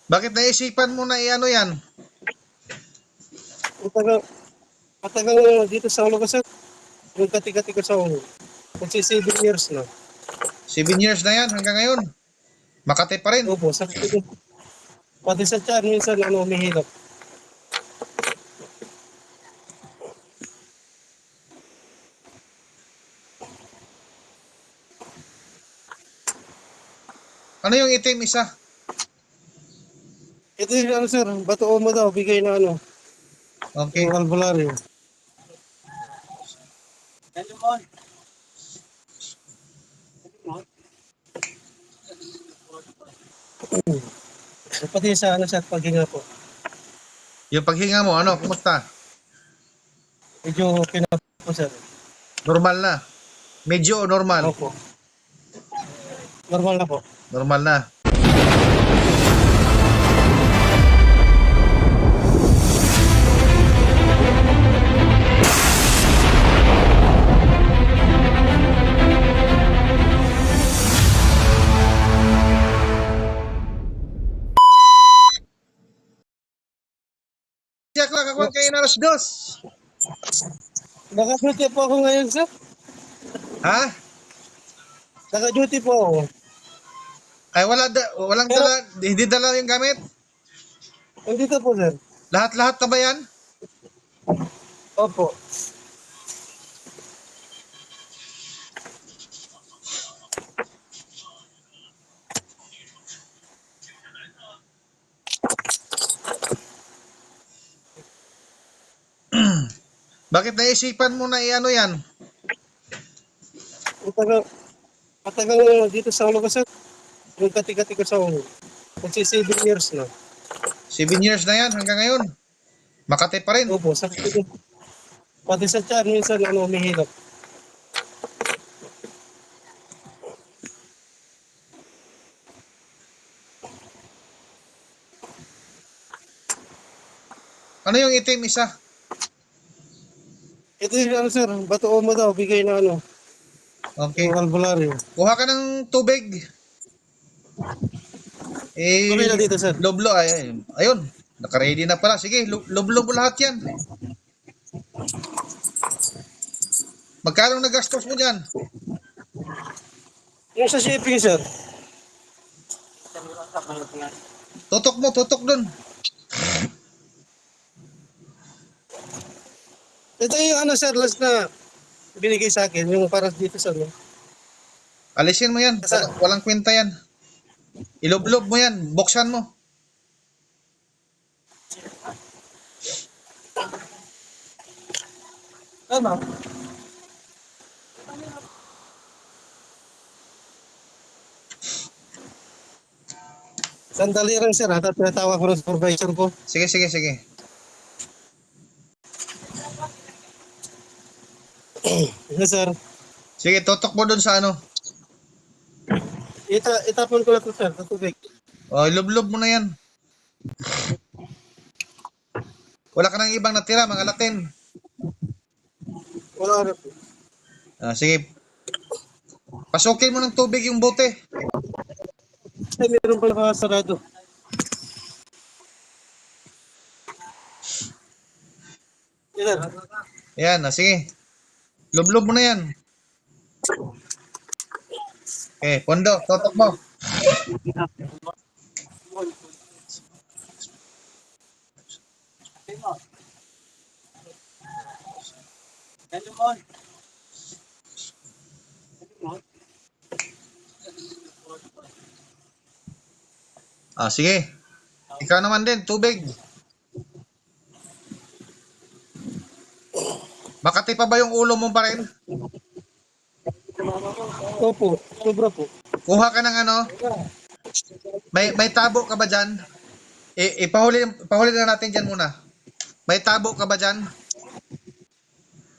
Bakit naisipan mo na i-ano yan? Matagal, matagal na dito sa ulo ko, sir. Yung kati-kati ko sa ulo. Kasi 7 years na. 7 years na yan hanggang ngayon. Makati pa rin. Opo, sakit ko. Pati sa tiyan, minsan umihilap. Ano yung itim isa? Ito yung sir, bato mo daw, bigay na Okay. yung albularyo. Pati sa sir, paghinga po. Yung paghinga mo, ano, kumusta? Medyo po, sir. Normal na. Medyo o normal? Opo. Normal na po. Normal na. Siya ka kakuha kayo na alas 2. Naka-duty po ako ngayon, sir. Ha? Naka-duty po ako. Ay walang Pero- dala, hindi dala yung gamit? Nandito po, sir. Lahat-lahat na ba yan? Opo. Bakit naisipan mo na i-ano yan? Matagal na dito sa ulo ko, sir. Yung kati-kati ko sa ulo. Kasi 7 years na. 7 years na yan hanggang ngayon. Makati pa rin. Opo, sakit ko. Pati sa tiyan, minsan umihilap. Ano yung itim isa? Ito yung sir, bato mo daw, bigay na Okay. yung albularyo. Kuha ka ng tubig. Tuloy na dito, sir. Loblo, ayun. Naka-ready na pala. Sige, loblo mo lahat yan. Magkano nagastos mo dyan? Yung sa shipping, sir. Tutok dun. Ito yung sir, last na binigay sa akin, yung para dito sa Alisin mo yan. Walang kwenta yan. Iloblob mo yan. Buksan mo. Tama. Sandali lang, sir, at tinatawag ko ng supervisor ko. Sige. Yes, sir. Sige, tutok mo dun sa ano. Itapon ko lang ito, sir, sa tubig. Iloblob mo na yan. Wala ka nang ibang natira, mga Latin. Wala na po. Sige. Pasukin mo ng tubig yung bote. Ay, meron pala sarado. Yes, sir. Ayan, sige. Loblob mo na yan. Okay, pondo, tutok mo. Sige. Ikaw naman din, tubig. Makati pa ba yung ulo mo pa rin? Opo, sobra po. Kuha ka ng ano? May tabo ka ba dyan? Pahuli na natin dyan muna. May tabo ka ba dyan?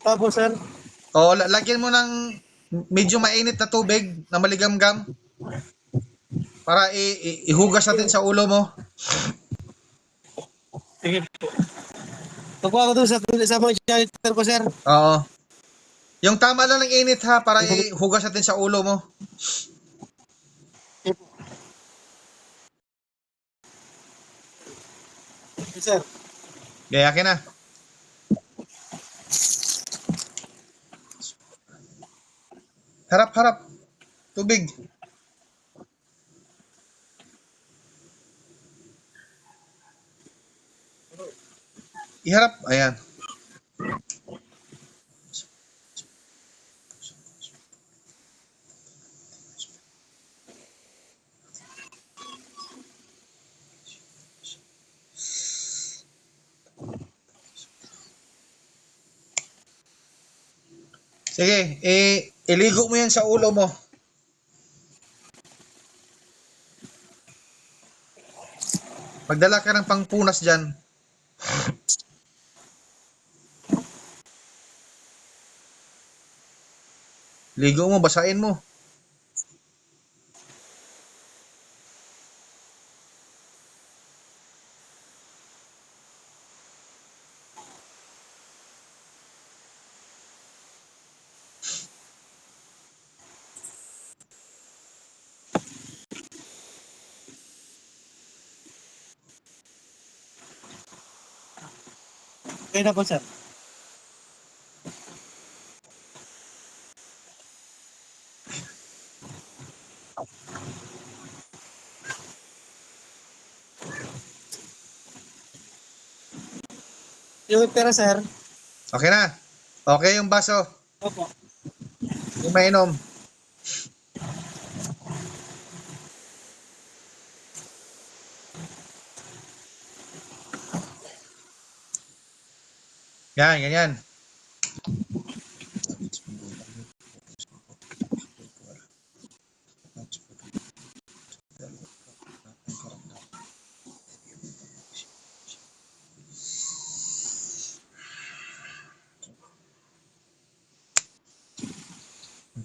Tapos, sir, Lagyan mo ng medyo mainit na tubig na maligamgam para ihugas natin sa ulo mo. sige po. Pagkuha ko doon sa mga janitor ko, sir. Oo. Yung tama lang ng init ha, para ihugas natin sa ulo mo. Yes, sir. Gaya akin na. Harap, harap. Tubig. Iharap. Ayan. Sige, iligo mo yan sa ulo mo. Magdala ka ng pangpunas dyan. Ligo mo, basain mo. Okay na po, sir. Yung pera, sir. Okay na. Okay yung baso. Opo. Yung mainom. Yan, ganyan.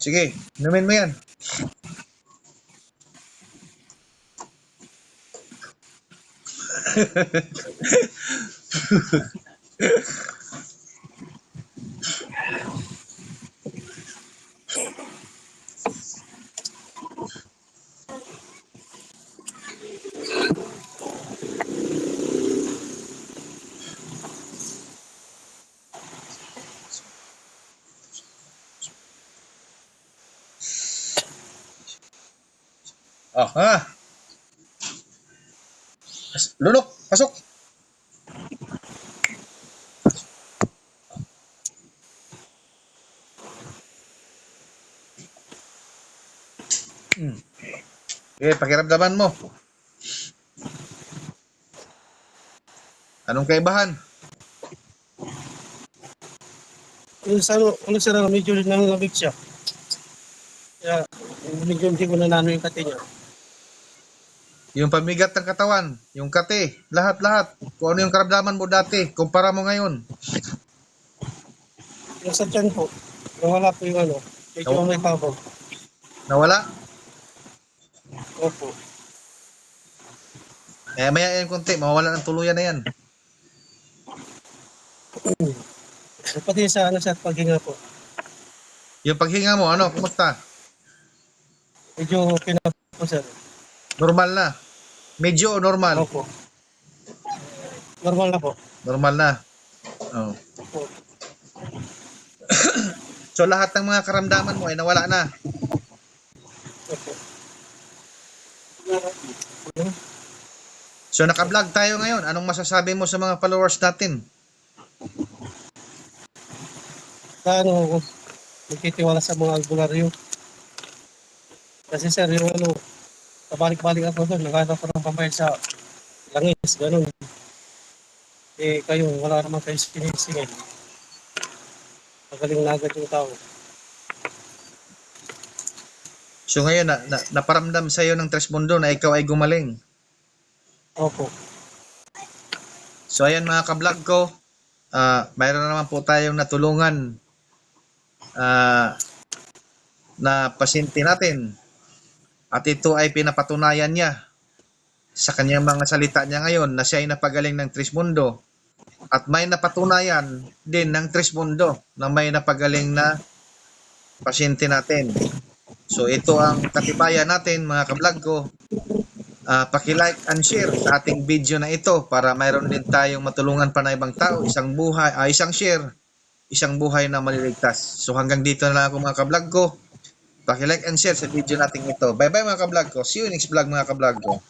Sige, inumin mo yan. Oh, ha? Lunok, pasok. Okay, pakiramdaman mo. Anong kaibahan? Yung sa ano, sir, medyo nang lamig siya. Kaya, medyo hindi ko nanano yung kati niya. Yung pamigat ng katawan, yung kate, lahat-lahat. Kung ano yung karamdaman mo dati, kumpara mo ngayon. Yung sa tiyan po, nawala po yung ano, medyo may tabog. Nawala? Opo. Maya yan konti, mawawala ng tuluyan na yan. Pati sa ano, sir, paghinga po. Yung paghinga mo, ano, kumusta? Medyo okay na po, sir. Normal na. Medyo o normal? Opo. Normal na po. Normal na. Oh. Opo. So lahat ng mga karamdaman mo ay nawala na. Opo. So naka-vlog tayo ngayon. Anong masasabi mo sa mga followers natin? Sa ano, nagtitiwala sa mga albularyo. Kasi sir, yung ano, pabalik-balik ako doon, naghanap ko ng pambayad sa langis, ganun. Eh kayo, wala naman kayo sinisingil. Magaling na agad yung tao. So ngayon, naparamdam sa iyo ng Tres Mundo na ikaw ay gumaling. Opo. So ayan mga ka-vlog ko, mayroon naman po tayong natulungan na pasyente natin. At ito ay pinapatunayan niya sa kanyang mga salita niya ngayon na siya ay napagaling ng Tres Mundo. At may napatunayan din ng Tres Mundo na may napagaling na pasyente natin. So ito ang katibayan natin mga ka-vlog ko paki-like and share sa ating video na ito para mayroon din tayong matulungan pa na ibang tao, isang share, isang buhay na maliligtas. So hanggang dito na lang ako mga kablog ko. Paki-like and share sa video natin ito. Bye-bye mga kablog ko. See you next vlog mga kablog ko.